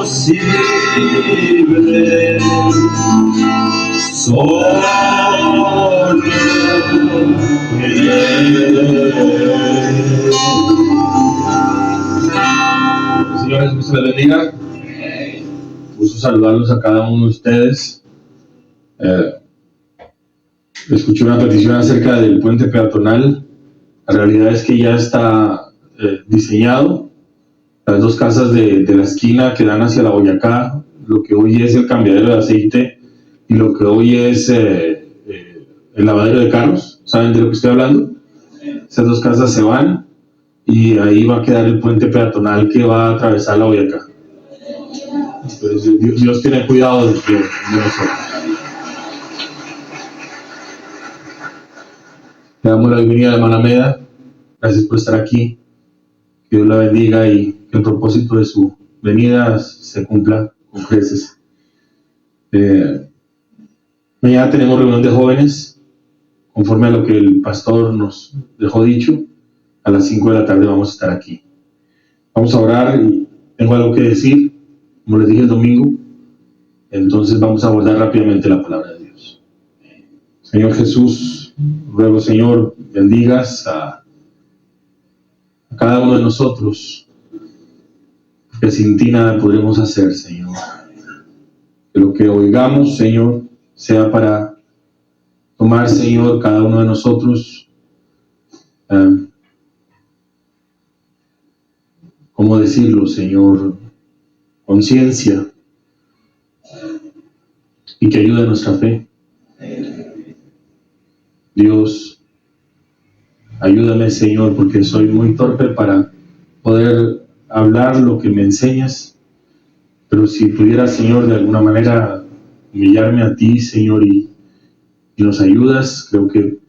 posible, solo Señor Jesús les bendiga. Gusto saludarlos a cada uno de ustedes. Escuché una petición acerca del puente peatonal. La realidad es que ya está diseñado. Las dos casas de la esquina que dan hacia la Boyacá, lo que hoy es el cambiadero de aceite y lo que hoy es el lavadero de carros. ¿Saben de lo que estoy hablando? Esas dos casas se van y ahí va a quedar el puente peatonal que va a atravesar la Boyacá. Entonces, Dios tiene cuidado de nosotros. Le damos la bienvenida a la hermana Meda. Gracias por estar aquí. Que Dios la bendiga y que el propósito de su venida se cumpla con creces. Mañana tenemos reunión de jóvenes, conforme a lo que el pastor nos dejó dicho. A las 5 de la tarde vamos a estar aquí. Vamos a orar y tengo algo que decir, como les dije el domingo. Entonces vamos a abordar rápidamente la palabra de Dios. Señor Jesús, ruego, Señor, bendigas a cada uno de nosotros, que sin ti nada podremos hacer, Señor. Que lo que oigamos, Señor, sea para tomar, Señor, cada uno de nosotros, ¿cómo decirlo, Señor? Conciencia, y que ayude a nuestra fe. Dios, ayúdame, Señor, porque soy muy torpe para poder hablar lo que me enseñas, pero si pudiera, Señor, de alguna manera humillarme a ti, Señor, y nos ayudas, creo que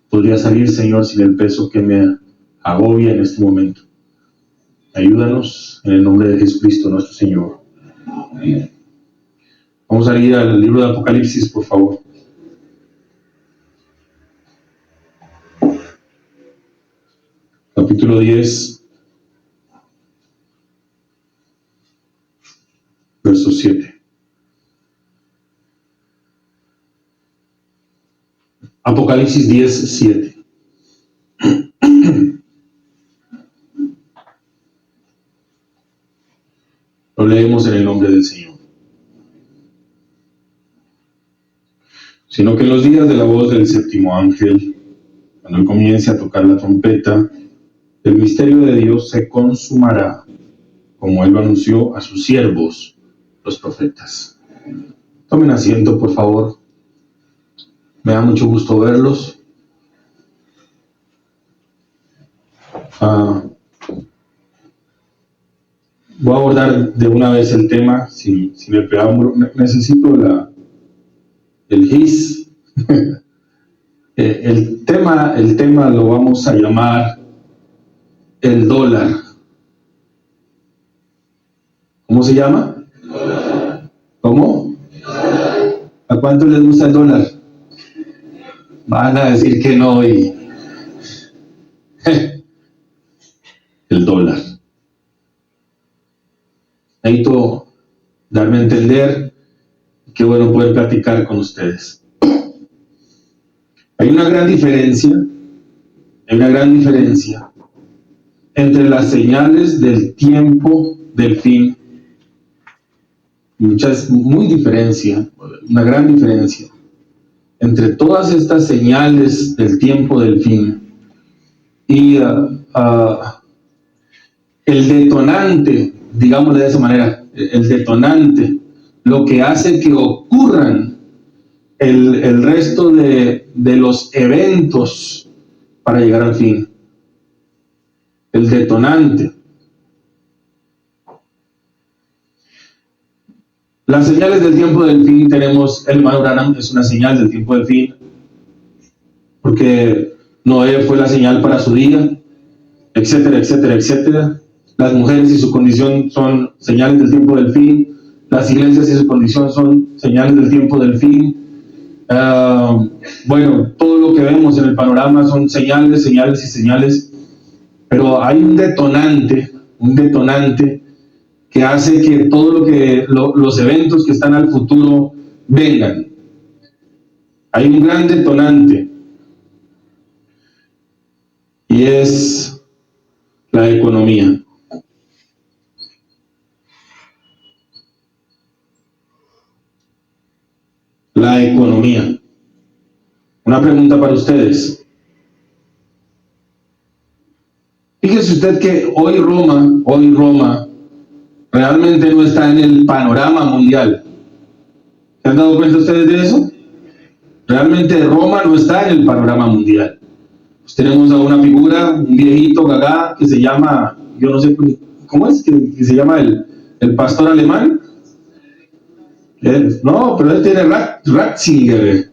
podría salir, Señor, sin el peso que me agobia en este momento. Ayúdanos en el nombre de Jesucristo, nuestro Señor. Amén. Vamos a ir al libro de Apocalipsis, por favor. Capítulo 10, verso 7. Apocalipsis 10, 7. Lo leemos en el nombre del Señor. Sino que en los días de la voz del séptimo ángel, cuando él comience a tocar la trompeta, el misterio de Dios se consumará, como él lo anunció a sus siervos, los profetas. Tomen asiento, por favor. Me da mucho gusto verlos. Voy a abordar de una vez el tema, sin el preámbulo. Necesito el GIS. El tema lo vamos a llamar el dólar. ¿Cómo se llama? ¿Cómo? ¿A cuánto les gusta el dólar? Van a decir que no y... el dólar. Necesito darme a entender. Qué bueno poder platicar con ustedes. Hay una gran diferencia entre las señales del tiempo del fin. Una gran diferencia entre todas estas señales del tiempo del fin y el detonante, digámosle de esa manera, el detonante, lo que hace que ocurran el resto de los eventos para llegar al fin. El detonante. Las señales del tiempo del fin tenemos, el hermano Branham es una señal del tiempo del fin, porque Noé fue la señal para su día, etcétera, etcétera, etcétera. Las mujeres y su condición son señales del tiempo del fin. Las iglesias y su condición son señales del tiempo del fin. Bueno, todo lo que vemos en el panorama son señales, señales y señales, pero hay un detonante que hace que los eventos que están al futuro vengan. Hay un gran detonante y es la economía. La economía. Una pregunta para ustedes. Fíjese usted que hoy Roma realmente no está en el panorama mundial. ¿Se han dado cuenta ustedes de eso? Realmente Roma no está en el panorama mundial. Pues tenemos a una figura, un viejito gagá que se llama, yo no sé cómo es, que se llama el pastor alemán. No, pero él tiene Ratzinger.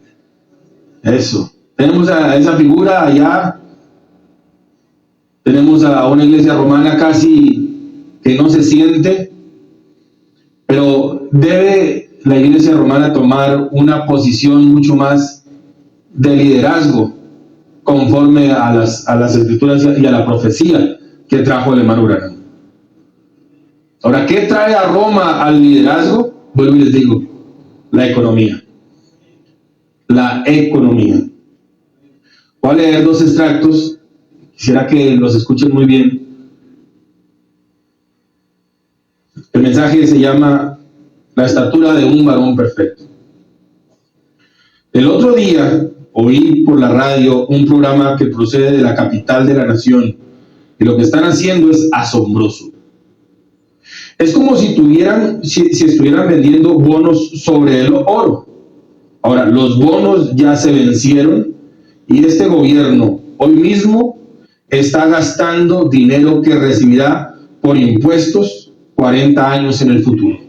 Eso. Tenemos a esa figura allá. Tenemos a una iglesia romana casi que no se siente, pero debe la iglesia romana tomar una posición mucho más de liderazgo conforme a las escrituras y a la profecía que trajo el hermano Branham. Ahora, ¿qué trae a Roma al liderazgo? Vuelvo y les digo, la economía. La economía. Voy a leer dos extractos, quisiera que los escuchen muy bien. El mensaje se llama La estatura de un varón perfecto. El otro día oí por la radio un programa que procede de la capital de la nación y lo que están haciendo es asombroso. Es como si estuvieran vendiendo bonos sobre el oro. Ahora, los bonos ya se vencieron y este gobierno hoy mismo está gastando dinero que recibirá por impuestos 40 años en el futuro.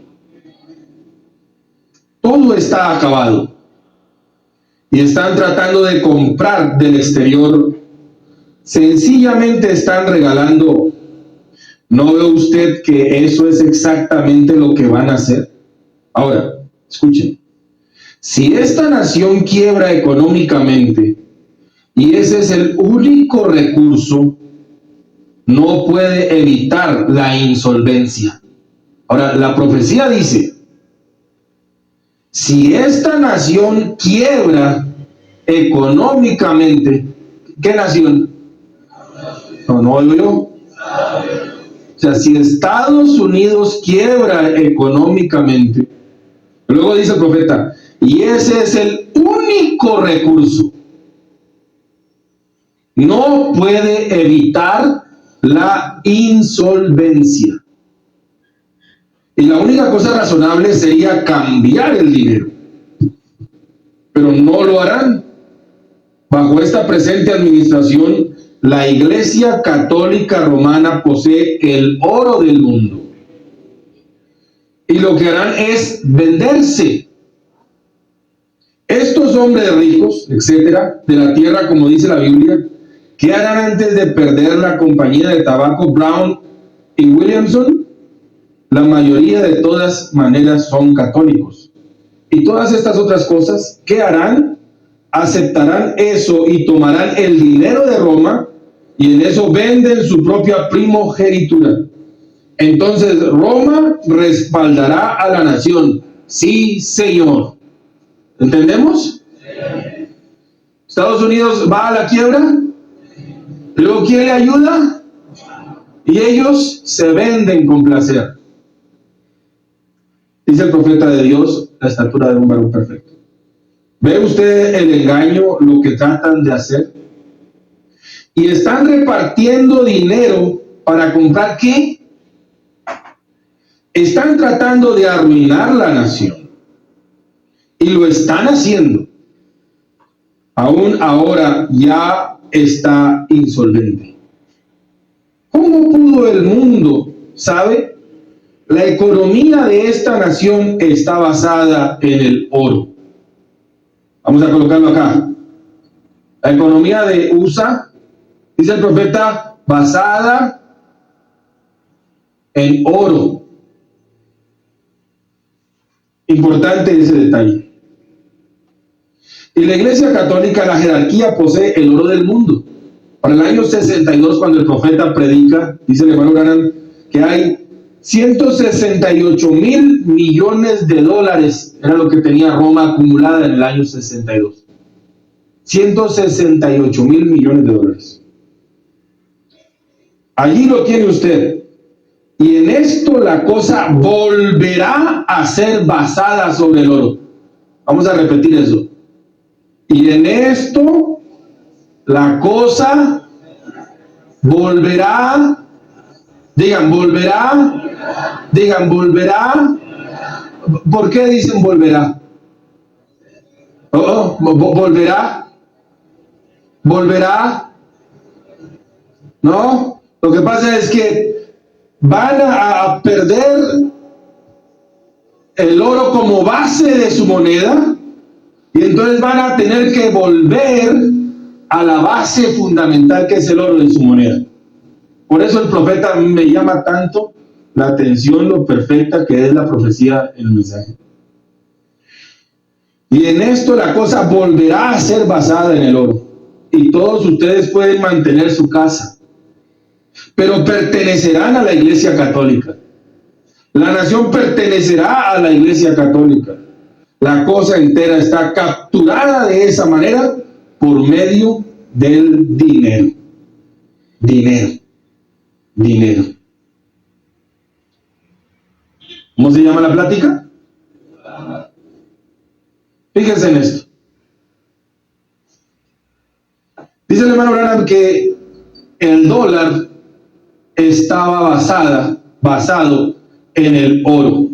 Todo está acabado y están tratando de comprar del exterior. Sencillamente están regalando. ¿No ve usted que eso es exactamente lo que van a hacer? Ahora, escuchen. Si esta nación quiebra económicamente y ese es el único recurso, no puede evitar la insolvencia. Ahora, la profecía dice, si esta nación quiebra económicamente, ¿qué nación? No oigo yo. O sea, si Estados Unidos quiebra económicamente, luego dice el profeta, y ese es el único recurso, no puede evitar la insolvencia. Y la única cosa razonable sería cambiar el dinero. Pero no lo harán. Bajo esta presente administración, la Iglesia Católica Romana posee el oro del mundo. Y lo que harán es venderse. Estos hombres ricos, etcétera, de la tierra, como dice la Biblia, ¿qué harán antes de perder la compañía de tabaco Brown y Williamson? La mayoría de todas maneras son católicos. Y todas estas otras cosas, ¿qué harán? Aceptarán eso y tomarán el dinero de Roma y en eso venden su propia primogenitura. Entonces Roma respaldará a la nación. Sí, señor. ¿Entendemos? Estados Unidos va a la quiebra, luego quiere ayuda y ellos se venden con placer. Dice el profeta de Dios, la estatura de un varón perfecto. ¿Ve usted el engaño, lo que tratan de hacer? Y están repartiendo dinero para comprar ¿qué? Están tratando de arruinar la nación. Y lo están haciendo. Aún ahora ya está insolvente. ¿Cómo pudo el mundo, sabe? La economía de esta nación está basada en el oro. Vamos a colocarlo acá. La economía de USA, dice el profeta, basada en oro. Importante ese detalle. Y la Iglesia Católica, la jerarquía, posee el oro del mundo. Para el año 62, cuando el profeta predica, dice el hermano Branham que hay 168.000 millones de dólares, era lo que tenía Roma acumulada en el año 62. 168.000 millones de dólares. Allí lo tiene usted. Y en esto la cosa volverá a ser basada sobre el oro. Vamos a repetir eso. Y en esto la cosa volverá, digan volverá, digan volverá. ¿Por qué dicen volverá? Volverá, volverá. No, lo que pasa es que van a perder el oro como base de su moneda. Y entonces van a tener que volver a la base fundamental que es el oro de su moneda. Por eso el profeta me llama tanto la atención, lo perfecta que es la profecía en el mensaje. Y en esto la cosa volverá a ser basada en el oro. Y todos ustedes pueden mantener su casa, pero pertenecerán a la Iglesia Católica. La nación pertenecerá a la Iglesia Católica. La cosa entera está capturada de esa manera por medio del dinero. Dinero. Dinero. ¿Cómo se llama la plática? Fíjense en esto. Dice el hermano Branham que el dólar estaba basado en el oro.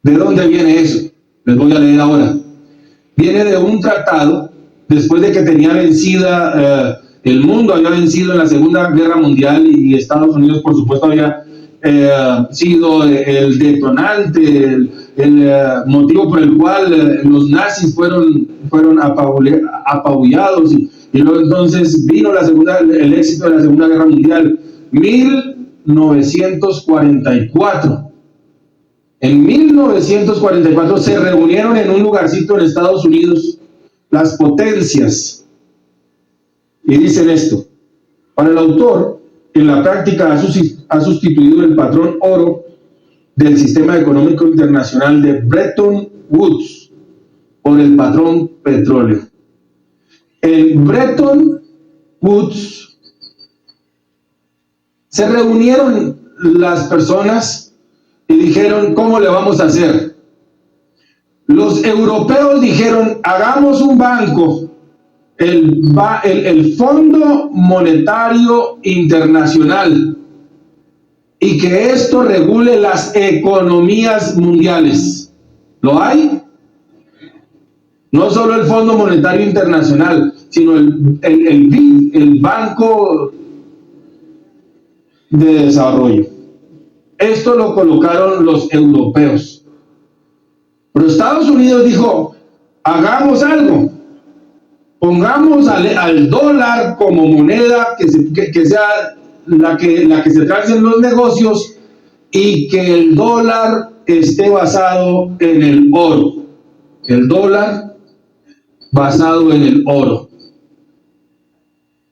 ¿De dónde viene eso? Les voy a leer ahora. Viene de un tratado, después de que tenía vencida, el mundo había vencido en la Segunda Guerra Mundial y Estados Unidos, por supuesto, había sido el detonante, el motivo por el cual los nazis fueron apabullados y luego entonces vino el éxito de la Segunda Guerra Mundial. 1944. En 1944 se reunieron en un lugarcito en Estados Unidos las potencias y dicen esto: para el autor, en la práctica ha sustituido el patrón oro del sistema económico internacional de Bretton Woods por el patrón petróleo. En Bretton Woods se reunieron las personas y dijeron, ¿cómo le vamos a hacer? Los europeos dijeron, hagamos un banco, el Fondo Monetario Internacional, y que esto regule las economías mundiales. ¿Lo hay? No solo el Fondo Monetario Internacional, sino el BID, el Banco de Desarrollo. Esto lo colocaron los europeos. Pero Estados Unidos dijo, hagamos algo. Pongamos al dólar como moneda que sea la que se trate en los negocios y que el dólar esté basado en el oro. El dólar basado en el oro.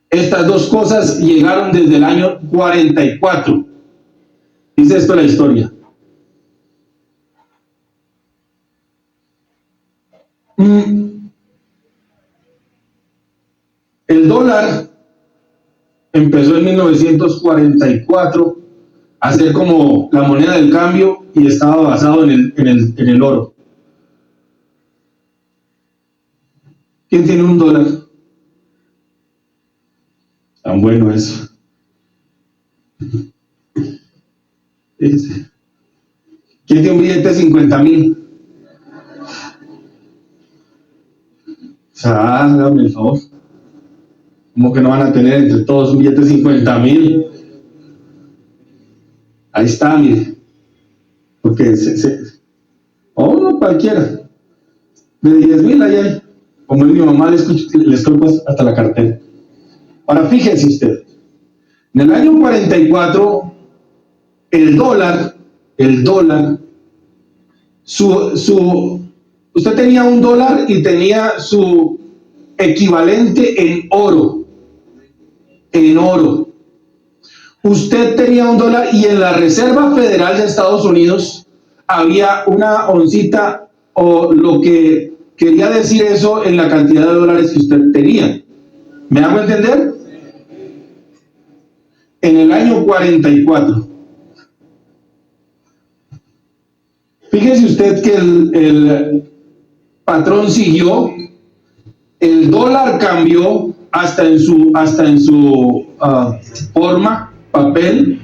Estas dos cosas llegaron desde el año 44. Dice esto la historia. El dólar empezó en 1944 a ser como la moneda del cambio y estaba basado en el oro. ¿Quién tiene un dólar? Tan bueno eso. ¿Quién tiene un billete de 50,000? O sea, hágame el favor. ¿Cómo que no van a tener entre todos un billete de 50,000? Ahí está, mire. Porque no cualquiera. De 10,000 ahí hay. Como mi mamá le escucho hasta la cartera. Ahora fíjense usted. En el año 44, el dólar, su Usted tenía un dólar y tenía su equivalente en oro. En oro. Usted tenía un dólar y en la Reserva Federal de Estados Unidos había una oncita, o lo que quería decir eso en la cantidad de dólares que usted tenía. ¿Me hago entender? En el año 44. Fíjese usted que el patrón siguió, el dólar cambió hasta en su forma, papel,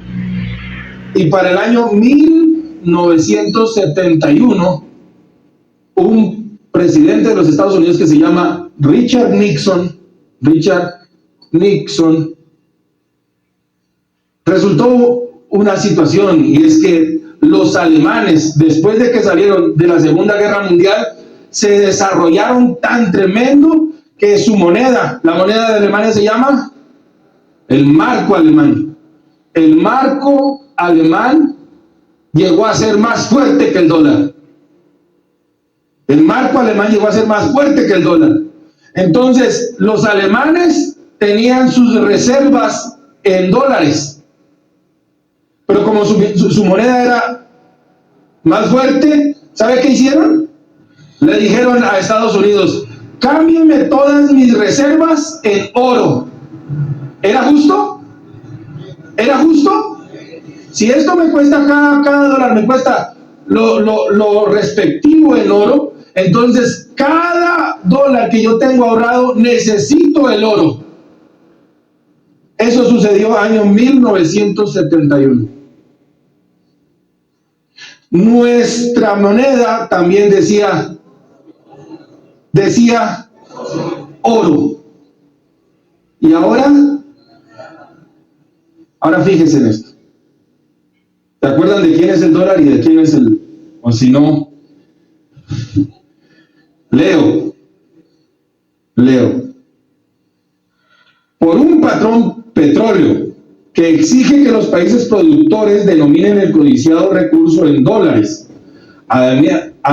y para el año 1971, un presidente de los Estados Unidos que se llama Richard Nixon, resultó una situación, y es que los alemanes, después de que salieron de la Segunda Guerra Mundial, se desarrollaron tan tremendo que su moneda, la moneda de Alemania, se llama el marco alemán. El marco alemán llegó a ser más fuerte que el dólar. El marco alemán llegó a ser más fuerte que el dólar. Entonces, los alemanes tenían sus reservas en dólares, pero como su moneda era más fuerte, ¿sabe qué hicieron? Le dijeron a Estados Unidos: cámbienme todas mis reservas en oro. ¿Era justo? ¿Era justo? Si esto me cuesta, cada dólar me cuesta lo respectivo en oro, entonces cada dólar que yo tengo ahorrado necesito el oro. Eso sucedió año 1971. Nuestra moneda también decía oro. Y ahora fíjense en esto. ¿Se acuerdan de quién es el dólar y de quién es el? O si no, leo. Por un patrón petróleo que exige que los países productores denominen el codiciado recurso en dólares, a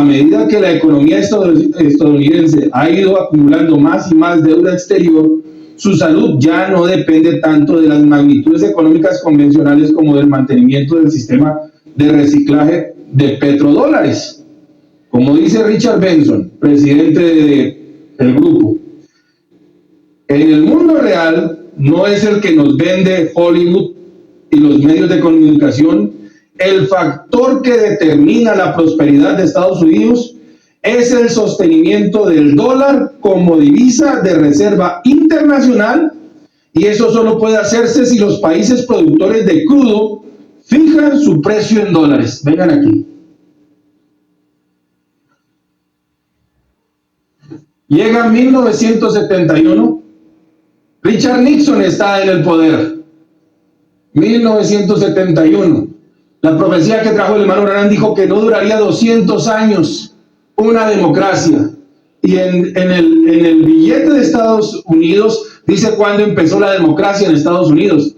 medida que la economía estadounidense ha ido acumulando más y más deuda exterior, su salud ya no depende tanto de las magnitudes económicas convencionales como del mantenimiento del sistema de reciclaje de petrodólares. Como dice Richard Benson, presidente del grupo, en el mundo real no es el que nos vende Hollywood y los medios de comunicación. El factor que determina la prosperidad de Estados Unidos es el sostenimiento del dólar como divisa de reserva internacional, y eso solo puede hacerse si los países productores de crudo fijan su precio en dólares. Vengan aquí. Llega 1971, Richard Nixon está en el poder. 1971. La profecía que trajo el hermano Branham dijo que no duraría 200 años una democracia. Y en el billete de Estados Unidos dice cuándo empezó la democracia en Estados Unidos.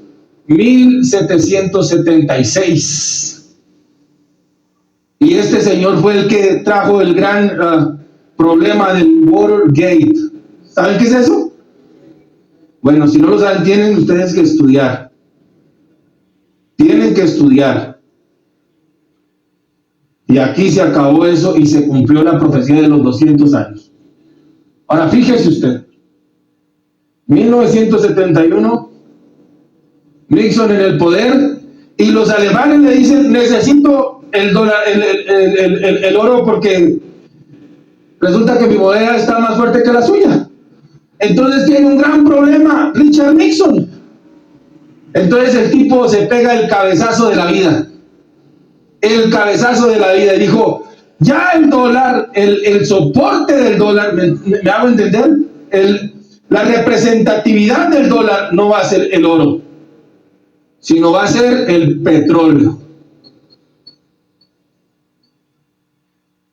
1776. Y este señor fue el que trajo el gran problema del Watergate. ¿Saben qué es eso? Bueno, si no lo saben, tienen ustedes que estudiar. Tienen que estudiar. Y aquí se acabó eso y se cumplió la profecía de los 200 años. Ahora fíjese usted. 1971, Nixon en el poder, y los alemanes le dicen: necesito el dólar, el oro, porque resulta que mi moneda está más fuerte que la suya. Entonces tiene un gran problema Richard Nixon. Entonces el tipo se pega el cabezazo de la vida. El cabezazo de la vida. Y dijo: ya el dólar, el soporte del dólar, ¿me hago entender? La representatividad del dólar no va a ser el oro, sino va a ser el petróleo.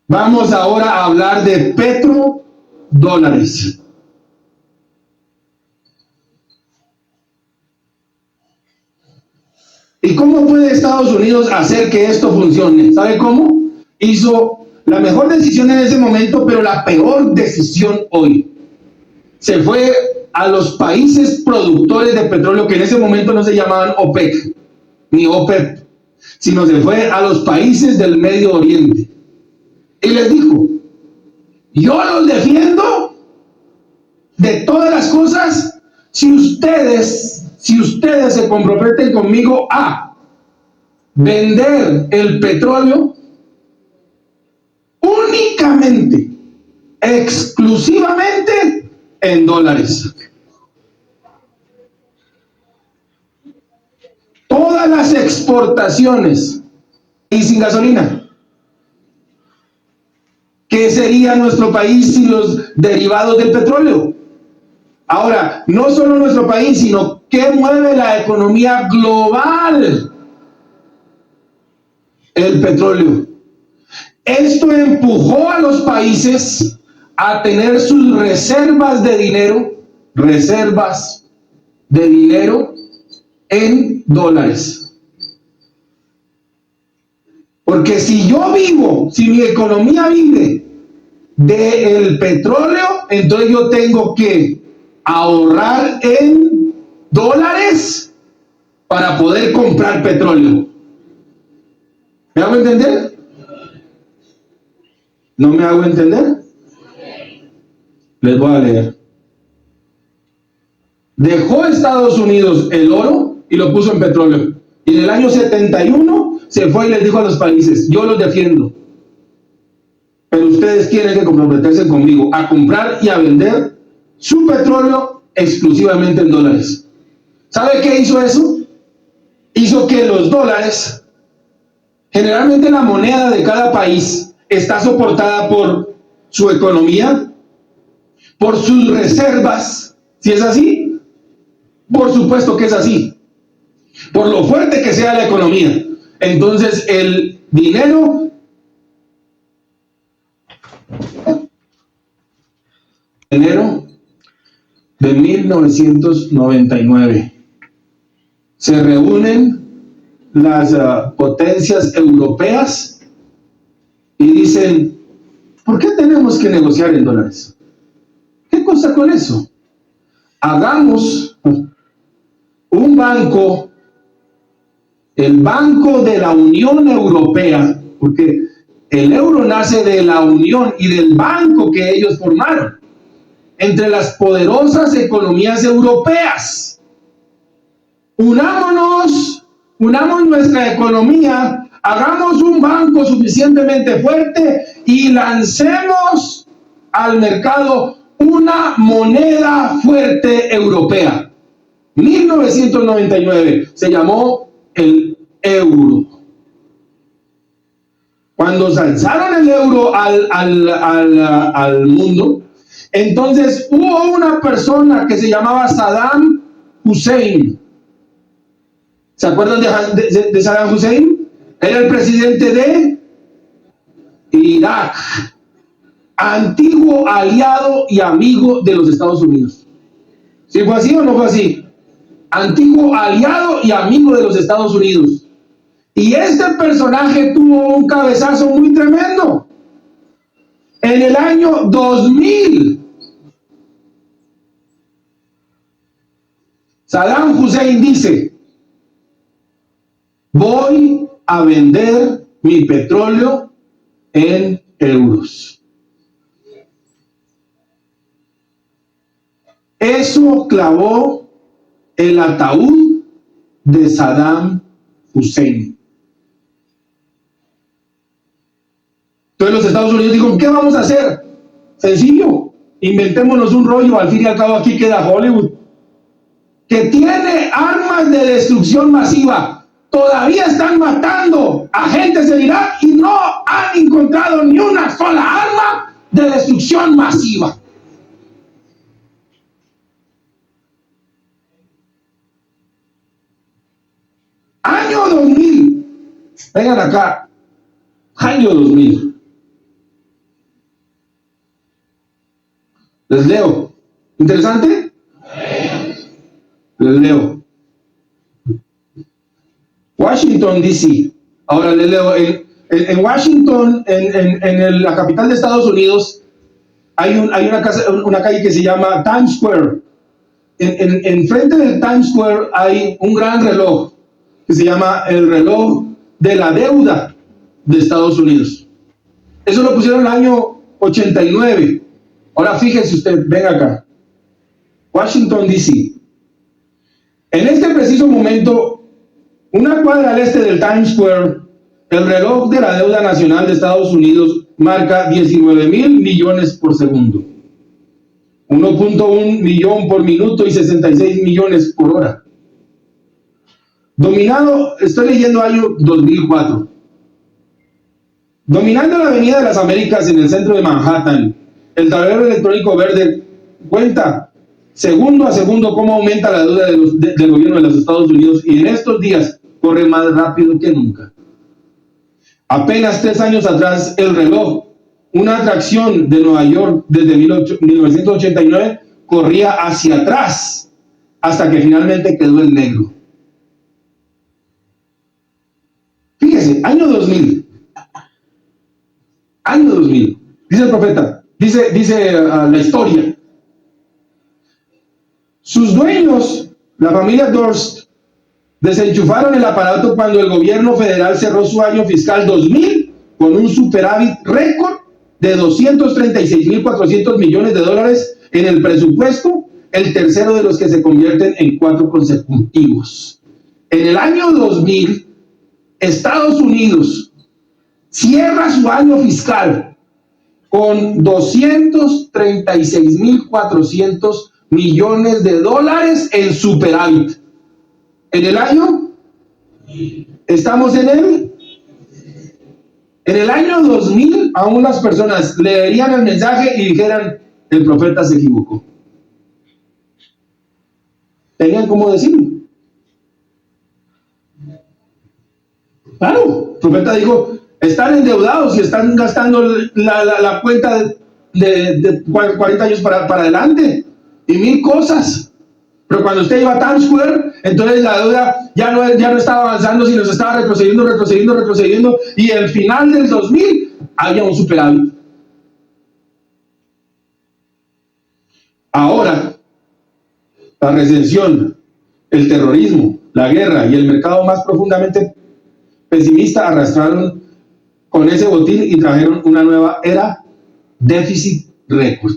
Vamos ahora a hablar de petrodólares. ¿Y cómo puede Estados Unidos hacer que esto funcione? ¿Sabe cómo? Hizo la mejor decisión en ese momento, pero la peor decisión hoy. Se fue a los países productores de petróleo, que en ese momento no se llamaban OPEC ni OPEP, sino se fue a los países del Medio Oriente. Y les dijo: yo los defiendo de todas las cosas si ustedes se comprometen conmigo a vender el petróleo únicamente, exclusivamente en dólares. Todas las exportaciones y sin gasolina. ¿Qué sería nuestro país sin los derivados del petróleo? Ahora, no solo nuestro país, sino ¿qué mueve la economía global? El petróleo. Esto empujó a los países a tener sus reservas de dinero en dólares. Porque si mi economía vive del petróleo, entonces yo tengo que ahorrar en dólares para poder comprar petróleo. ¿Me hago entender? ¿No me hago entender? Les voy a leer. Dejó Estados Unidos el oro y lo puso en petróleo. Y en el año 71 se fue y les dijo a los países: yo los defiendo, pero ustedes tienen que comprometerse conmigo a comprar y a vender su petróleo exclusivamente en dólares. ¿Sabe qué hizo eso? Hizo que los dólares, generalmente la moneda de cada país, está soportada por su economía, por sus reservas. ¿Sí es así? Por supuesto que es así. Por lo fuerte que sea la economía. Entonces el dinero de 1999 se reúnen las potencias europeas y dicen: ¿por qué tenemos que negociar en dólares? ¿Qué cosa con eso? Hagamos un banco, el Banco de la Unión Europea, porque el euro nace de la unión y del banco que ellos formaron entre las poderosas economías europeas. Unamos nuestra economía, hagamos un banco suficientemente fuerte y lancemos al mercado una moneda fuerte europea. 1999 se llamó el euro. Cuando lanzaron el euro al mundo, entonces hubo una persona que se llamaba Saddam Hussein. ¿Se acuerdan de Saddam Hussein? Era el presidente de Irak, antiguo aliado y amigo de los Estados Unidos. ¿Sí fue así o no fue así? Antiguo aliado y amigo de los Estados Unidos. Y este personaje tuvo un cabezazo muy tremendo. En el año 2000, Saddam Hussein dice: voy a vender mi petróleo en euros. Eso clavó el ataúd de Saddam Hussein. Entonces los Estados Unidos dijeron: ¿qué vamos a hacer? Sencillo, inventémonos un rollo. Al fin y al cabo aquí queda Hollywood, que tiene armas de destrucción masiva. Todavía están matando a gentes en Irak y no han encontrado ni una sola arma de destrucción masiva. Año 2000. Vengan acá. Año 2000. Les leo. ¿Interesante? Les leo. Washington, D.C. Ahora les leo. En Washington, la capital de Estados Unidos, hay una calle que se llama Times Square. En frente del Times Square hay un gran reloj que se llama el reloj de la deuda de Estados Unidos. Eso lo pusieron en el año 89. Ahora fíjese usted, ven acá. Washington, D.C. En este preciso momento, una cuadra al este del Times Square, el reloj de la deuda nacional de Estados Unidos marca 19,000 millones por segundo, 1.1 millón por minuto y 66 millones por hora. Dominado, estoy leyendo año 2004. Dominando la Avenida de las Américas en el centro de Manhattan, el tablero electrónico verde cuenta segundo a segundo cómo aumenta la deuda del gobierno de los Estados Unidos, y en estos días corre más rápido que nunca. Apenas 3 años atrás, el reloj, una atracción de Nueva York desde 1989, corría hacia atrás hasta que finalmente quedó en negro. Fíjese, año 2000. Año 2000. Dice el profeta, dice la historia. Sus dueños, la familia Durst, desenchufaron el aparato cuando el gobierno federal cerró su año fiscal 2000 con un superávit récord de 236.400 millones de dólares en el presupuesto, el tercero de los que se convierten en 4 consecutivos. En el año 2000, Estados Unidos cierra su año fiscal con 236.400 millones de dólares en superávit. En el año, estamos en el año 2000, aún las personas leerían el mensaje y dijeran, el profeta se equivocó. Tenían cómo decirlo. Claro, el profeta dijo, están endeudados y están gastando la cuenta de 40 años para adelante y 1000 cosas. Pero cuando usted iba a Times Square, entonces la deuda ya no estaba avanzando, sino se estaba retrocediendo, y al final del 2000 había un superávit. Ahora, la recesión, el terrorismo, la guerra y el mercado más profundamente pesimista arrastraron con ese botín y trajeron una nueva era, déficit récord.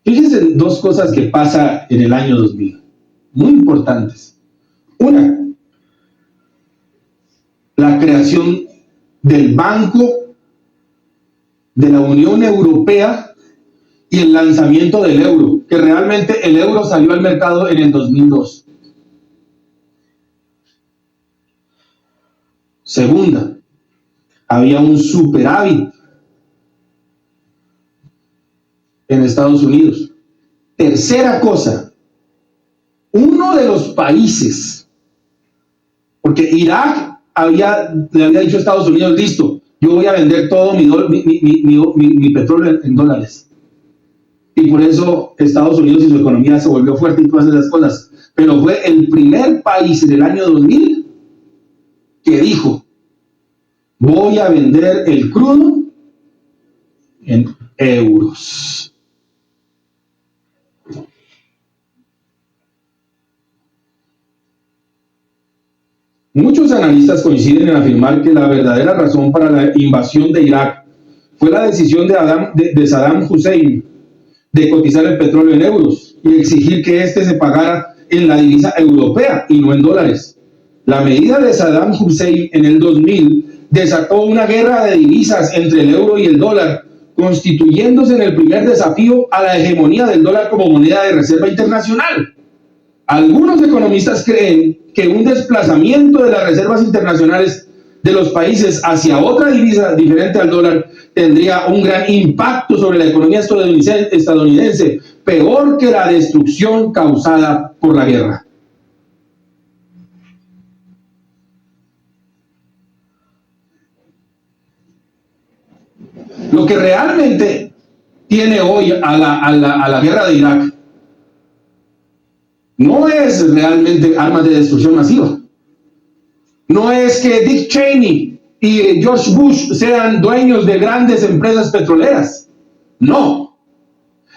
Fíjense en 2 cosas que pasa en el año 2000, muy importantes. Una, la creación del Banco de la Unión Europea y el lanzamiento del euro, que realmente el euro salió al mercado en el 2002. Segunda, había un superávit en Estados Unidos. Tercera cosa, uno de los países, porque Irak le había dicho a Estados Unidos, listo, yo voy a vender todo mi petróleo en dólares. Y por eso Estados Unidos y su economía se volvió fuerte y todas esas cosas. Pero fue el primer país en el año 2000 que dijo, voy a vender el crudo en euros. Muchos analistas coinciden en afirmar que la verdadera razón para la invasión de Irak fue la decisión de Saddam Hussein de cotizar el petróleo en euros y exigir que éste se pagara en la divisa europea y no en dólares. La medida de Saddam Hussein en el 2000 desató una guerra de divisas entre el euro y el dólar, constituyéndose en el primer desafío a la hegemonía del dólar como moneda de reserva internacional. Algunos economistas creen que un desplazamiento de las reservas internacionales de los países hacia otra divisa diferente al dólar tendría un gran impacto sobre la economía estadounidense, peor que la destrucción causada por la guerra. Lo que realmente tiene hoy a la guerra de Irak no es realmente armas de destrucción masiva. No es que Dick Cheney y George Bush sean dueños de grandes empresas petroleras. No.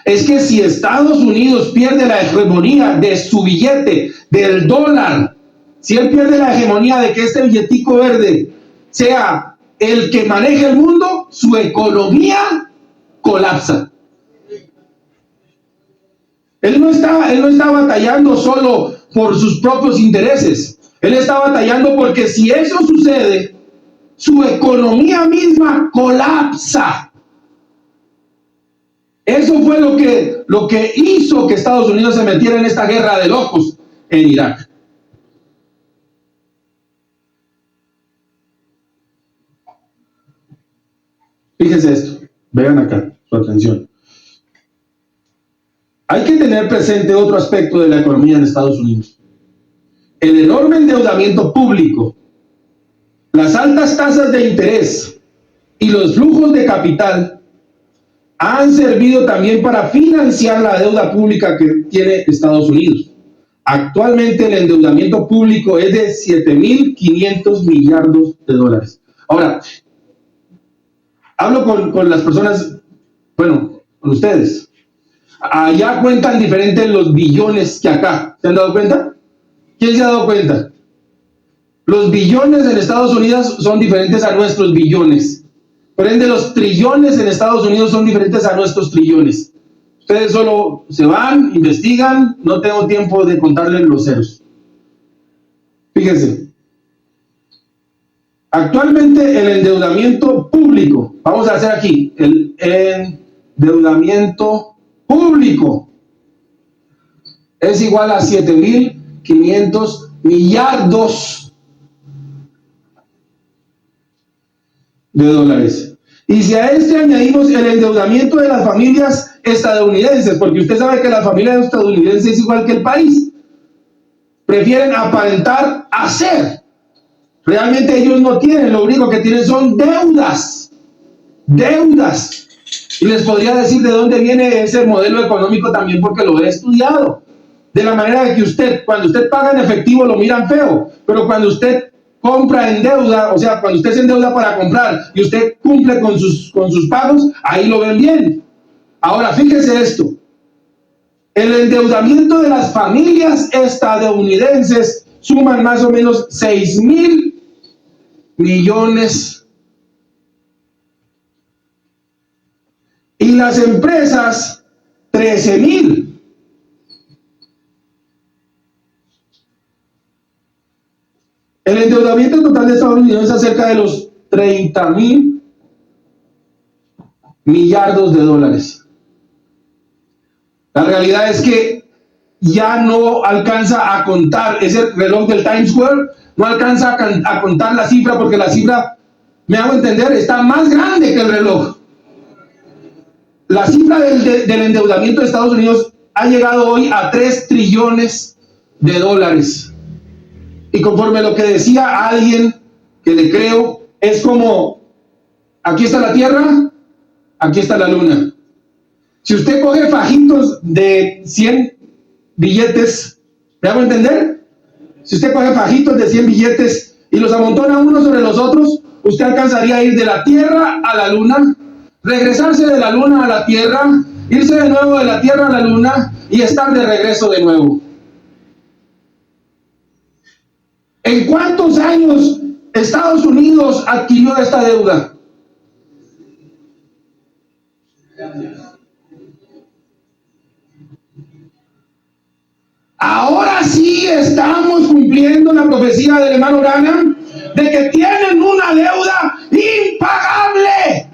Es que si Estados Unidos pierde la hegemonía de su billete, del dólar, si él pierde la hegemonía de que este billetico verde sea el que maneje el mundo, su economía colapsa. Él no está batallando solo por sus propios intereses. Él está batallando porque si eso sucede, su economía misma colapsa. Eso fue lo que hizo que Estados Unidos se metiera en esta guerra de locos en Irak. Fíjense esto, vean acá, su atención. Hay que tener presente otro aspecto de la economía en Estados Unidos. El enorme endeudamiento público, las altas tasas de interés y los flujos de capital han servido también para financiar la deuda pública que tiene Estados Unidos. Actualmente el endeudamiento público es de 7.500 millardos de dólares. Ahora, hablo con las personas, bueno, con ustedes. Allá cuentan diferentes los billones que acá. ¿Se han dado cuenta? ¿Quién se ha dado cuenta? Los billones en Estados Unidos son diferentes a nuestros billones. Por ende, los trillones en Estados Unidos son diferentes a nuestros trillones. Ustedes solo se van, investigan, no tengo tiempo de contarles los ceros. Fíjense. Actualmente el endeudamiento público, vamos a hacer aquí, el endeudamiento público es igual a 7.500 millardos de dólares. Y si a este añadimos el endeudamiento de las familias estadounidenses, porque usted sabe que la familia estadounidense es igual que el país, prefieren aparentar hacer. Realmente ellos no tienen, lo único que tienen son deudas. Deudas. Y les podría decir de dónde viene ese modelo económico también porque lo he estudiado. De la manera de que usted, cuando usted paga en efectivo lo miran feo, pero cuando usted compra en deuda, o sea, cuando usted se endeuda para comprar y usted cumple con sus pagos, ahí lo ven bien. Ahora, fíjese esto. El endeudamiento de las familias estadounidenses suman más o menos 6.000 millones. Y las empresas, 13.000. El endeudamiento total de Estados Unidos es acerca de los 30.000 millardos de dólares. La realidad es que ya no alcanza a contar, ese reloj del Times Square no alcanza a contar la cifra porque la cifra, me hago entender, está más grande que el reloj. La cifra del endeudamiento de Estados Unidos ha llegado hoy a 3 trillones de dólares. Y conforme lo que decía alguien que le creo, es como, aquí está la Tierra, aquí está la Luna. Si usted coge fajitos de 100 billetes, ¿me hago entender? Si usted coge fajitos de 100 billetes y los amontona unos sobre los otros, usted alcanzaría a ir de la Tierra a la Luna, regresarse de la Luna a la Tierra, irse de nuevo de la Tierra a la Luna y estar de regreso de nuevo. ¿En cuántos años Estados Unidos adquirió esta deuda? Ahora sí estamos cumpliendo la profecía del hermano Branham de que tienen una deuda impagable.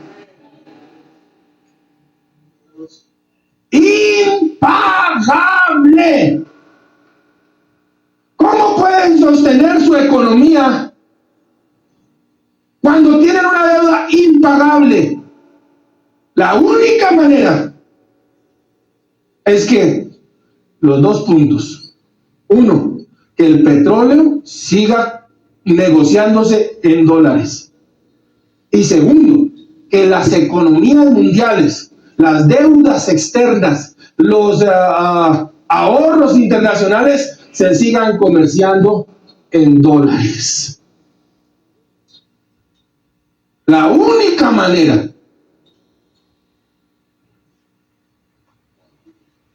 Impagable. ¿Cómo pueden sostener su economía cuando tienen una deuda impagable? La única manera es que los dos puntos. Uno, que el petróleo siga negociándose en dólares. Y segundo, que las economías mundiales, las deudas externas, los ahorros internacionales se sigan comerciando en dólares. La única manera,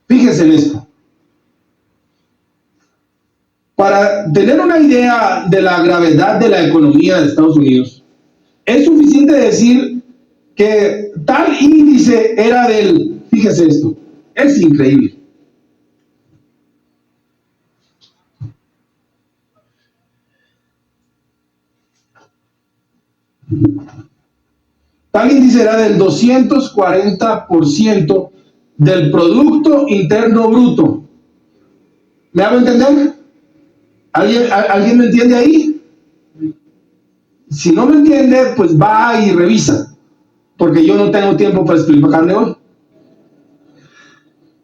fíjese en esto, para tener una idea de la gravedad de la economía de Estados Unidos, es suficiente decir que tal índice era fíjese esto, es increíble. Tal índice era del 240% del Producto Interno Bruto. ¿Me hago entender? ¿Alguien me entiende ahí? Si no me entiende, pues va y revisa, porque yo no tengo tiempo para explicarle hoy.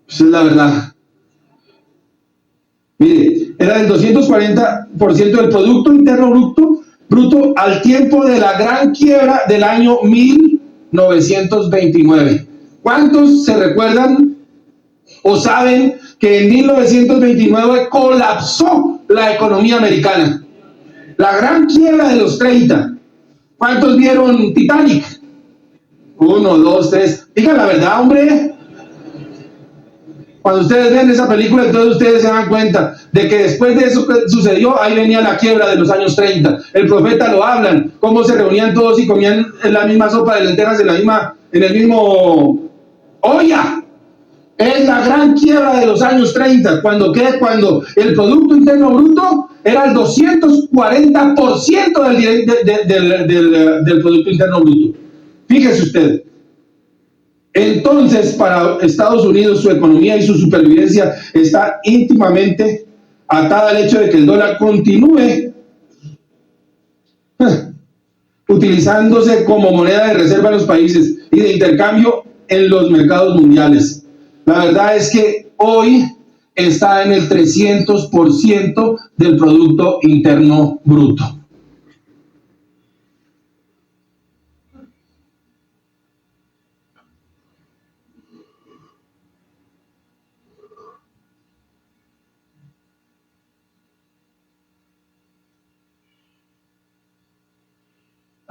Esa es la verdad. Mire, era del 240% del Producto Interno Bruto al tiempo de la gran quiebra del año 1929. ¿Cuántos se recuerdan o saben que en 1929 colapsó la economía americana? La gran quiebra de los 30. ¿Cuántos vieron Titanic? 1, 2, 3. Digan la verdad, hombre. Cuando ustedes ven esa película, entonces ustedes se dan cuenta de que después de eso que sucedió, ahí venía la quiebra de los años 30. El profeta lo hablan, cómo se reunían todos y comían en la misma sopa de lentejas, en el mismo olla. Es la gran quiebra de los años 30, cuando el Producto Interno Bruto era el 240% del Producto Interno Bruto. Fíjese usted. Entonces, para Estados Unidos, su economía y su supervivencia está íntimamente atada al hecho de que el dólar continúe utilizándose como moneda de reserva en los países y de intercambio en los mercados mundiales. La verdad es que hoy está en el 300% del Producto Interno Bruto.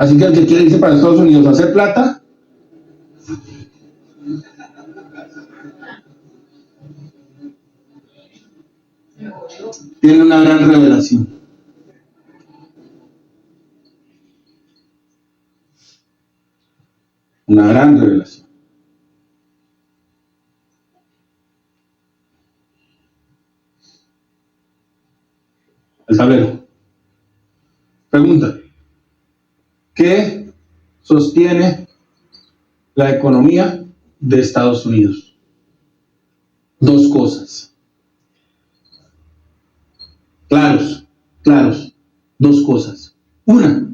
Así que el que quiere irse para Estados Unidos a hacer plata, tiene una gran revelación. Una gran revelación. El tablero. Pregunta. ¿Qué sostiene la economía de Estados Unidos? Dos cosas. Claros. Dos cosas. Una,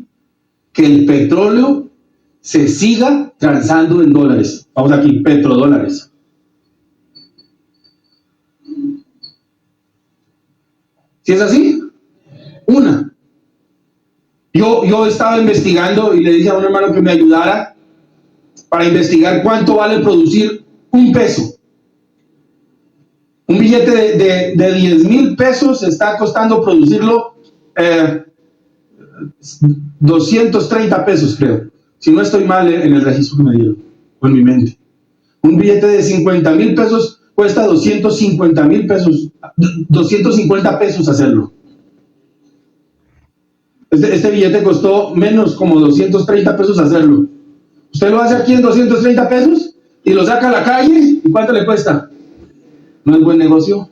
que el petróleo se siga transando en dólares. Vamos aquí, petrodólares. ¿Sí es así? Una. Yo estaba investigando y le dije a un hermano que me ayudara para investigar cuánto vale producir un peso. Un billete de 10,000 pesos está costando producirlo 230 pesos, creo. Si no estoy mal en el registro que me dieron, o en mi mente. Un billete de 50,000 pesos cuesta 250,000 pesos, 250 pesos hacerlo. Este billete costó menos como 230 pesos hacerlo. Usted lo hace aquí en 230 pesos y lo saca a la calle, ¿y cuánto le cuesta? ¿No es buen negocio?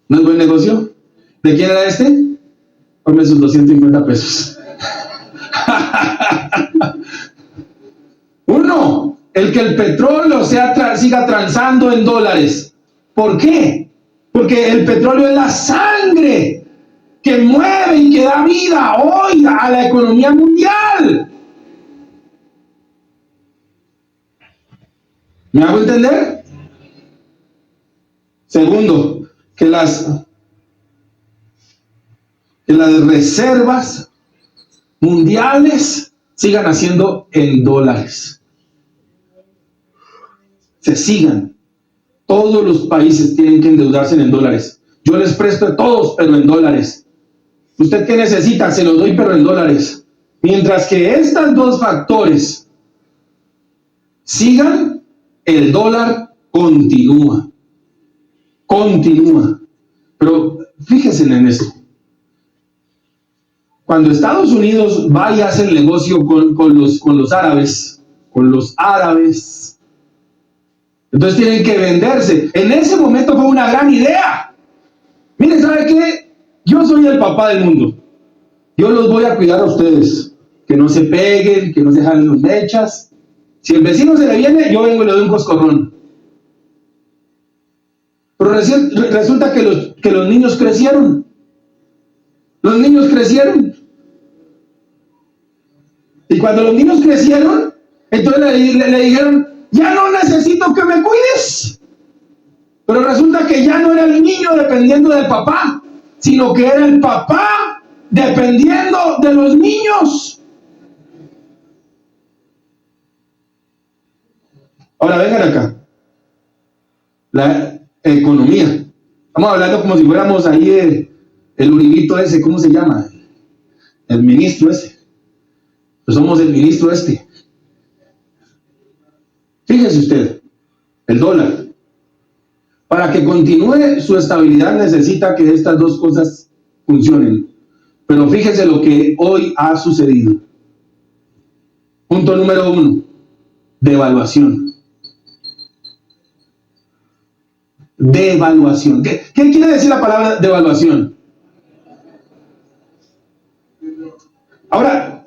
¿No es buen negocio? ¿De quién era este? Ponme sus 250 pesos. Uno, el que el petróleo siga transando en dólares. ¿Por qué? Porque el petróleo es la sangre que mueve y que da vida hoy a la economía mundial. ¿Me hago entender? Segundo, que las reservas mundiales sigan haciendo en dólares. Se sigan. Todos los países tienen que endeudarse en dólares. Yo les presto a todos, pero en dólares. ¿Usted qué necesita? Se los doy, pero en dólares. Mientras que estos dos factores sigan, el dólar continúa. Continúa. Pero fíjense en esto. Cuando Estados Unidos va y hace el negocio con los árabes, entonces tienen que venderse. En ese momento fue una gran idea. Miren, ¿sabe qué? Yo soy el papá del mundo. Yo los voy a cuidar a ustedes. Que no se peguen, que no se jalen las mechas. Si el vecino se le viene, yo vengo y le doy un coscorrón. Pero resulta que los niños crecieron. Los niños crecieron. Y cuando los niños crecieron, entonces le dijeron, ya no necesito que me cuides. Pero resulta que ya no era el niño dependiendo del papá, sino que era el papá dependiendo de los niños. Ahora vengan acá. La economía. Estamos hablando como si fuéramos ahí el uribito ese, ¿cómo se llama? El ministro ese. Pues somos el ministro este. Fíjese usted, el dólar. Para que continúe su estabilidad necesita que estas dos cosas funcionen. Pero fíjese lo que hoy ha sucedido. Punto número 1, devaluación. Devaluación. ¿Qué quiere decir la palabra devaluación? Ahora,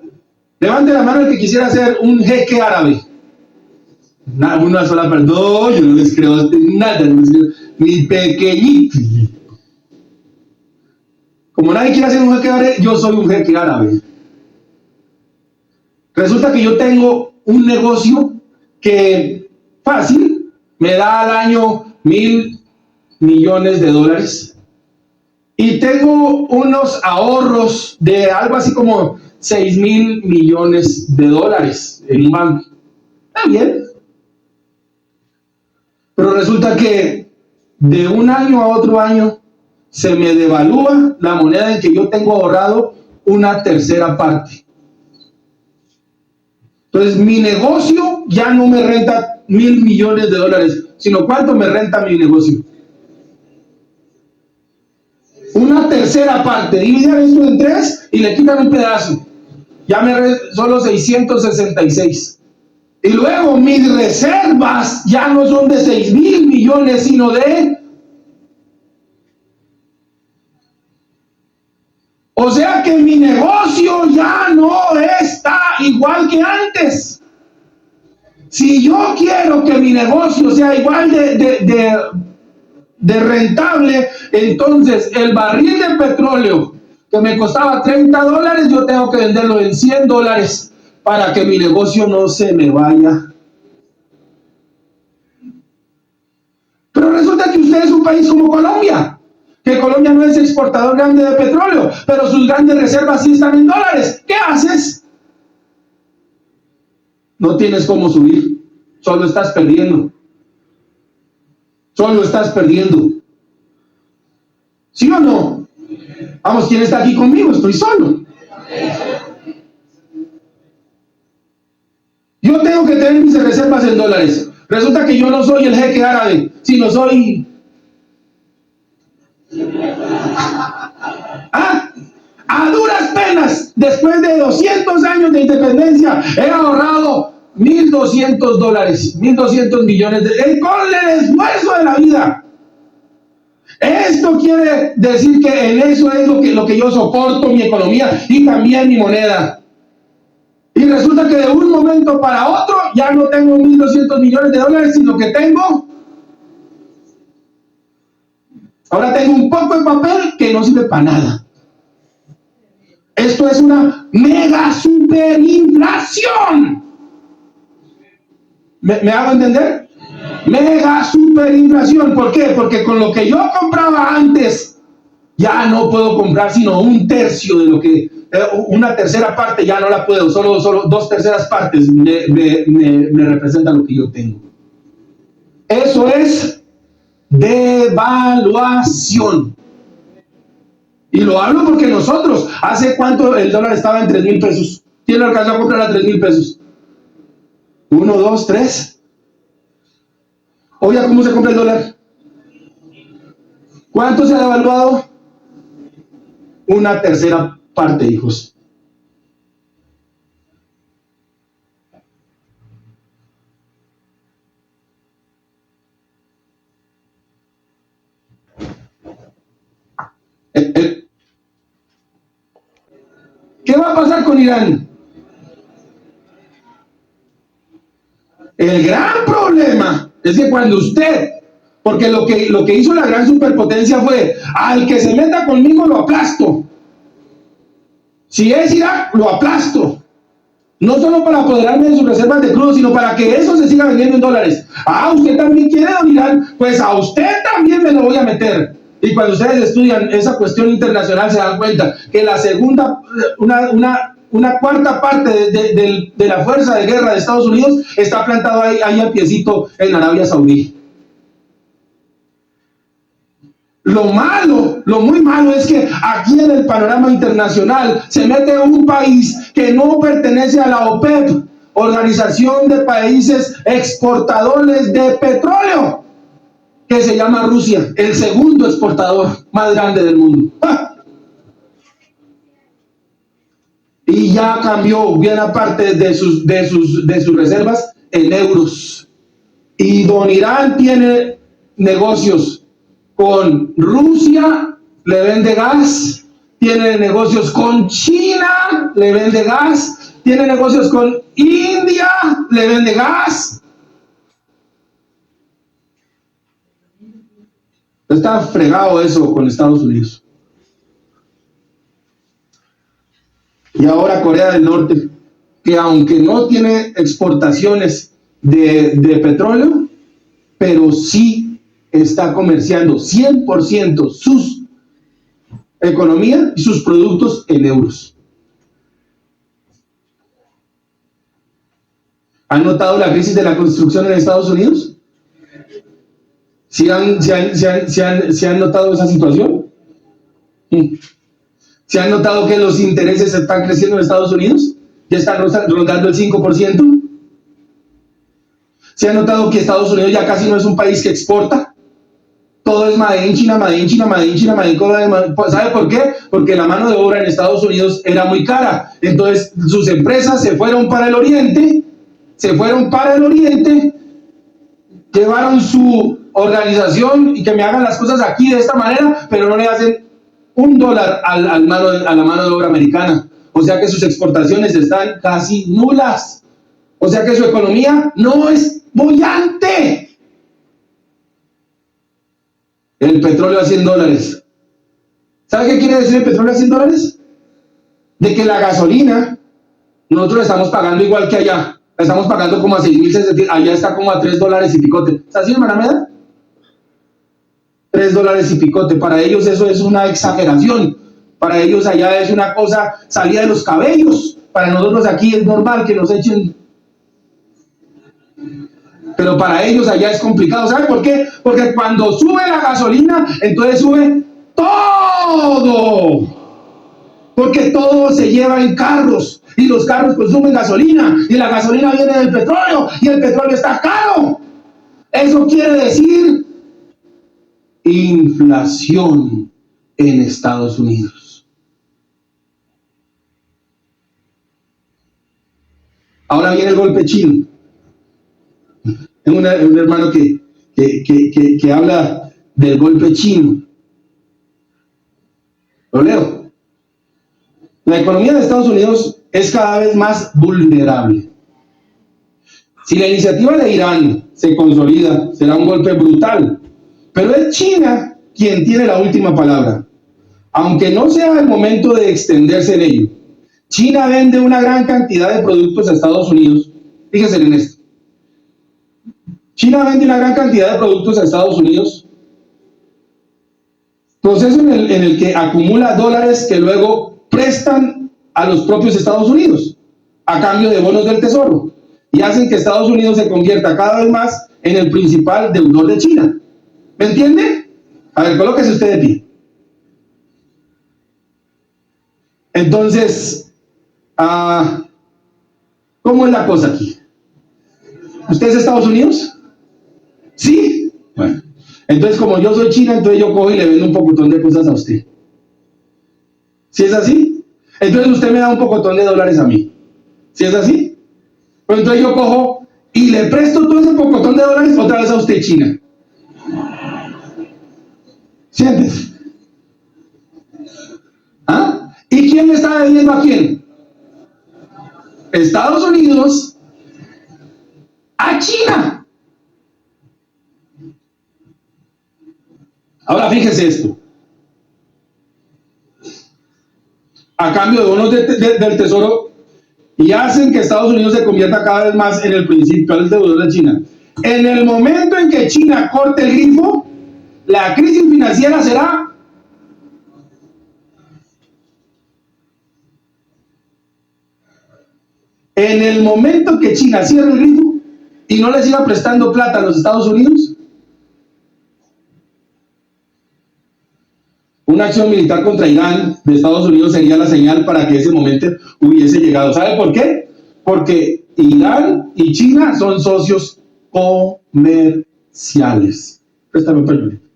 levante la mano el que quisiera ser un jeque árabe. Una sola persona, yo no les creo nada, no les creo, ni pequeñito. Como nadie quiere ser un jeque árabe, yo soy un jeque árabe. Resulta que yo tengo un negocio que fácil me da al año $1,000 millones y tengo unos ahorros de algo así como $6,000 millones en un banco. Está bien. Pero resulta que de un año a otro año se me devalúa la moneda en que yo tengo ahorrado una tercera parte. Entonces mi negocio ya no me renta $1,000 millones, sino ¿cuánto me renta mi negocio? Una tercera parte. Dividan esto en 3 y le quitan un pedazo. Ya me solo 666. Y luego mis reservas ya no son de 6,000 millones, sino de... O sea que mi negocio ya no está igual que antes. Si yo quiero que mi negocio sea igual de rentable, entonces el barril de petróleo que me costaba $30, yo tengo que venderlo en $100 para que mi negocio no se me vaya. Pero resulta que usted es un país como Colombia, que Colombia no es exportador grande de petróleo, pero sus grandes reservas sí están en dólares. ¿Qué haces? No tienes cómo subir, solo estás perdiendo. Solo estás perdiendo. ¿Sí o no? Vamos, ¿quién está aquí conmigo? Estoy solo. Yo tengo que tener mis reservas en dólares. Resulta que yo no soy el jeque árabe, sino soy... A duras penas, después de 200 años de independencia, he ahorrado $1,200, $1,200 millones con el esfuerzo de la vida. Esto quiere decir que en eso es lo que yo soporto mi economía y también mi moneda. Y resulta que de un momento para otro ya no tengo $1,200 millones, sino que ahora tengo un poco de papel que no sirve para nada. Esto es una mega superinflación. ¿Me hago entender? Mega superinflación. ¿Por qué? Porque con lo que yo compraba antes, ya no puedo comprar sino un tercio de lo que una tercera parte ya no la puedo, solo 2/3 partes me representan lo que yo tengo. Eso es devaluación. Y lo hablo porque nosotros, ¿hace cuánto el dólar estaba en 3,000 pesos? ¿Quién lo alcanzó a comprar a 3,000 pesos? 1, 2, 3. Oiga, ¿cómo se compra el dólar? ¿Cuánto se ha devaluado? Una tercera parte, hijos. ¿Qué va a pasar con Irán? El gran problema es que cuando usted, porque lo que hizo la gran superpotencia fue, al que se meta conmigo lo aplasto. Si es Irak, lo aplasto. No solo para apoderarme de sus reservas de crudo, sino para que eso se siga vendiendo en dólares. Ah, usted también quiere, don Irán, pues a usted también me lo voy a meter. Y cuando ustedes estudian esa cuestión internacional se dan cuenta que la segunda, una cuarta parte de la fuerza de guerra de Estados Unidos está plantado ahí al piecito en Arabia Saudí. Lo malo, lo muy malo es que aquí en el panorama internacional se mete un país que no pertenece a la OPEP, Organización de Países Exportadores de Petróleo, que se llama Rusia, el segundo exportador más grande del mundo. ¡Ah! Y ya cambió buena parte de sus reservas en euros. Y don Irán tiene negocios con Rusia, le vende gas, tiene negocios con China, le vende gas, tiene negocios con India, le vende gas. Está fregado eso con Estados Unidos. Y ahora Corea del Norte, que aunque no tiene exportaciones de petróleo, pero sí está comerciando 100% sus economía y sus productos en euros. ¿Han notado la crisis de la construcción en Estados Unidos? ¿Sí han notado esa situación? ¿Se han notado que los intereses están creciendo en Estados Unidos? ¿Ya están rondando el 5%? ¿Se han notado que Estados Unidos ya casi no es un país que exporta? Todo es made in China, made in China, made in China, made in China. ¿Sabe por qué? Porque la mano de obra en Estados Unidos era muy cara. Entonces sus empresas se fueron para el oriente, llevaron su organización y que me hagan las cosas aquí de esta manera, pero no le hacen $1 a la mano de obra americana. O sea que sus exportaciones están casi nulas. O sea que su economía no es bollante. El petróleo a $100. ¿Sabe qué quiere decir el petróleo a $100? De que la gasolina, nosotros estamos pagando igual que allá. Estamos pagando como a 6,000, allá está como a $3 y picote. ¿Está así, hermana Meda? $3 y picote. Para ellos eso es una exageración. Para ellos allá es una cosa salida de los cabellos. Para nosotros aquí es normal que nos echen. Pero para ellos allá es complicado. ¿Sabe por qué? Porque cuando sube la gasolina, entonces sube todo. Porque todo se lleva en carros. Y los carros consumen gasolina. Y la gasolina viene del petróleo. Y el petróleo está caro. Eso quiere decir inflación en Estados Unidos. Ahora viene el golpe chino. Tengo un hermano que habla del golpe chino. Lo leo. La economía de Estados Unidos es cada vez más vulnerable. Si la iniciativa de Irán se consolida, será un golpe brutal. Pero es China quien tiene la última palabra. Aunque no sea el momento de extenderse en ello. China vende una gran cantidad de productos a Estados Unidos. Fíjense en esto. China vende una gran cantidad de productos a Estados Unidos. Proceso en el que acumula dólares que luego prestan a los propios Estados Unidos a cambio de bonos del tesoro y hacen que Estados Unidos se convierta cada vez más en el principal deudor de China. ¿Me entiende? A ver, colóquese usted de pie. Entonces, ¿cómo es la cosa aquí? ¿Usted es Estados Unidos? ¿Sí? Bueno, entonces como yo soy China, entonces yo cojo y le vendo un pocotón de cosas a usted. ¿Sí es así? Entonces usted me da un pocotón de dólares a mí. ¿Sí es así? Pero entonces yo cojo y le presto todo ese pocotón de dólares otra vez a usted, China. ¿Sientes? ¿Ah? ¿Y quién le está debiendo a quién? Estados Unidos a China. Ahora fíjese esto. A cambio de bonos del tesoro, y hacen que Estados Unidos se convierta cada vez más en el principal deudor de China. En el momento en que China corte el grifo, la crisis financiera será en el momento que China cierre el grifo y no le siga prestando plata a los Estados Unidos. Una acción militar contra Irán de Estados Unidos sería la señal para que ese momento hubiese llegado. ¿Sabe por qué? Porque Irán y China son socios comerciales. Préstame un pañuelito.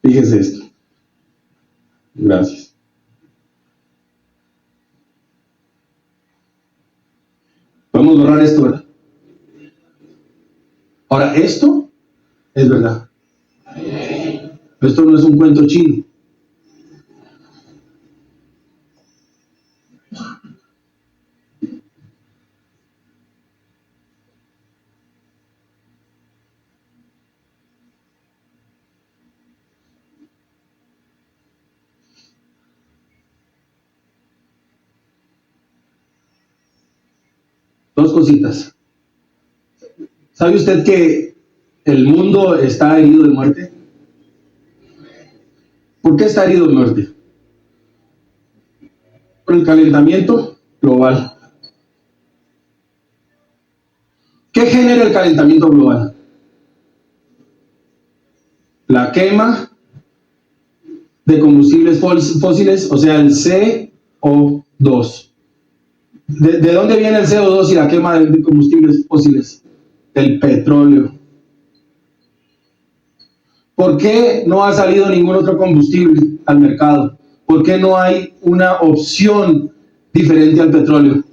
Fíjese esto. Gracias. Podemos borrar esto, ¿verdad? Ahora, esto es verdad. Esto no es un cuento chino. Dos cositas. ¿Sabe usted que el mundo está herido de muerte? ¿Por qué está herido de muerte? Por el calentamiento global. ¿Qué genera el calentamiento global? La quema de combustibles fósiles, o sea, el CO2. ¿De dónde viene el CO2 y la quema de combustibles fósiles? Del petróleo. ¿Por qué no ha salido ningún otro combustible al mercado? ¿Por qué no hay una opción diferente al petróleo?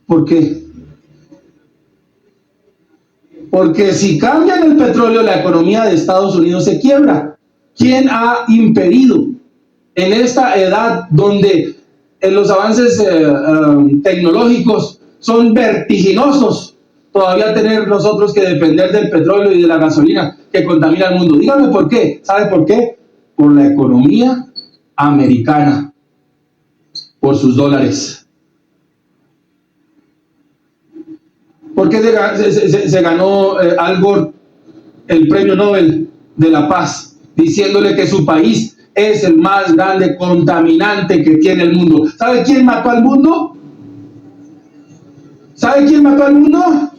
¿Por qué? Porque si cambian el petróleo, la economía de Estados Unidos se quiebra. ¿Quién ha impedido en esta edad donde los avances tecnológicos son vertiginosos, todavía tener nosotros que depender del petróleo y de la gasolina que contamina el mundo? Dígame por qué. ¿Sabe por qué? Por la economía americana, por sus dólares. ¿Por qué se ganó Al Gore el premio Nobel de la Paz, diciéndole que su país es el más grande contaminante que tiene el mundo? ¿Sabe quién mató al mundo? ¿Sabe quién mató al mundo?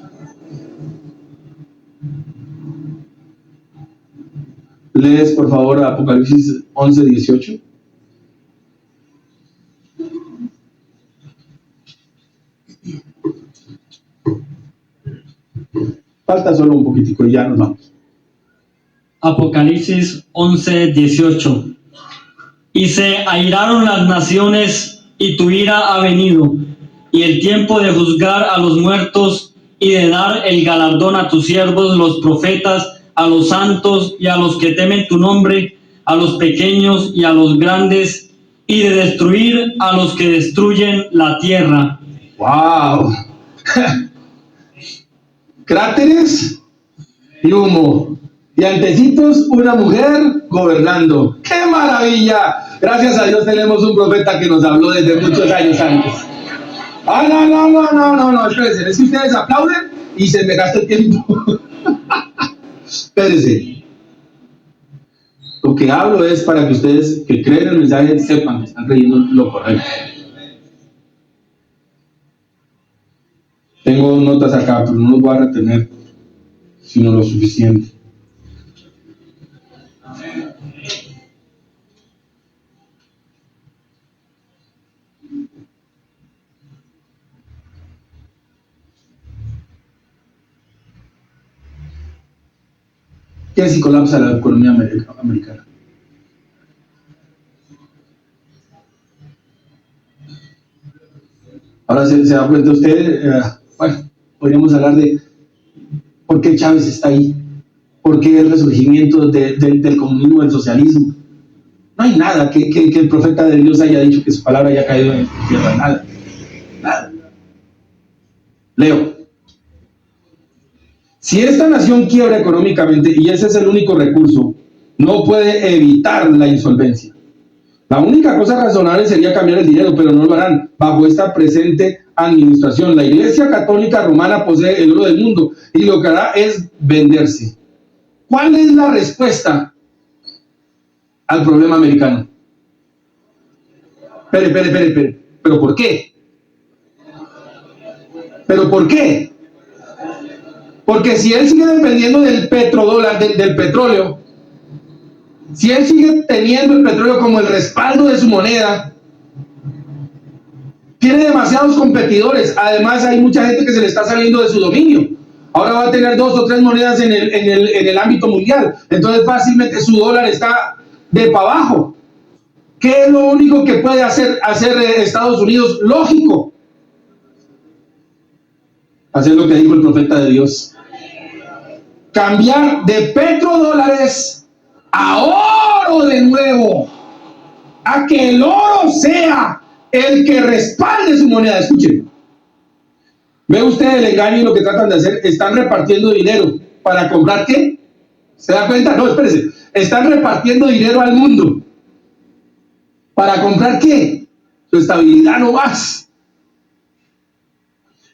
Lees, por favor, Apocalipsis 11:18. Falta solo un poquitico y ya nos vamos. Apocalipsis 11:18. Y se airaron las naciones, y tu ira ha venido, y el tiempo de juzgar a los muertos, y de dar el galardón a tus siervos, los profetas, a los santos y a los que temen tu nombre, a los pequeños y a los grandes, y de destruir a los que destruyen la tierra. ¡Wow! Cráteres y humo Y antecitos, una mujer gobernando. ¡Qué maravilla! Gracias a Dios tenemos un profeta que nos habló desde muchos años antes. Ah, no, espérense, es que ustedes aplauden y se me gasta el tiempo. Espérense. Lo que hablo es para que ustedes que creen el mensaje sepan que están creyendo lo correcto. Tengo notas acá, pero no los voy a retener, sino lo suficiente. ¿Qué si colapsa la economía americana? Ahora se da cuenta usted, bueno, podríamos hablar de por qué Chávez está ahí, por qué el resurgimiento del comunismo, del socialismo. No hay nada que el profeta de Dios haya dicho que su palabra haya caído en tierra, nada. Leo. Si esta nación quiebra económicamente, y ese es el único recurso, no puede evitar la insolvencia. La única cosa razonable sería cambiar el dinero, pero no lo harán bajo esta presente administración. La Iglesia Católica Romana posee el oro del mundo y lo que hará es venderse. ¿Cuál es la respuesta al problema americano? Espere. ¿Pero por qué? Porque si él sigue dependiendo del petrodólar, del petróleo, si él sigue teniendo el petróleo como el respaldo de su moneda, tiene demasiados competidores. Además, hay mucha gente que se le está saliendo de su dominio. Ahora va a tener 2 o 3 monedas en el ámbito mundial. Entonces, fácilmente su dólar está de para abajo. ¿Qué es lo único que puede hacer Estados Unidos? Lógico. Hacer lo que dijo el profeta de Dios. Cambiar de petrodólares a oro de nuevo. A que el oro sea el que respalde su moneda. Escuchen. ¿Ve usted el engaño y lo que tratan de hacer? Están repartiendo dinero. ¿Para comprar qué? ¿Se da cuenta? No, espérese. Están repartiendo dinero al mundo. ¿Para comprar qué? Su estabilidad no más.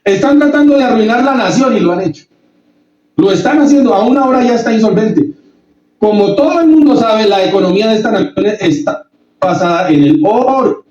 Están tratando de arruinar la nación y lo han hecho. Lo están haciendo. Aún ahora ya está insolvente. Como todo el mundo sabe, la economía de esta nación está basada en el oro.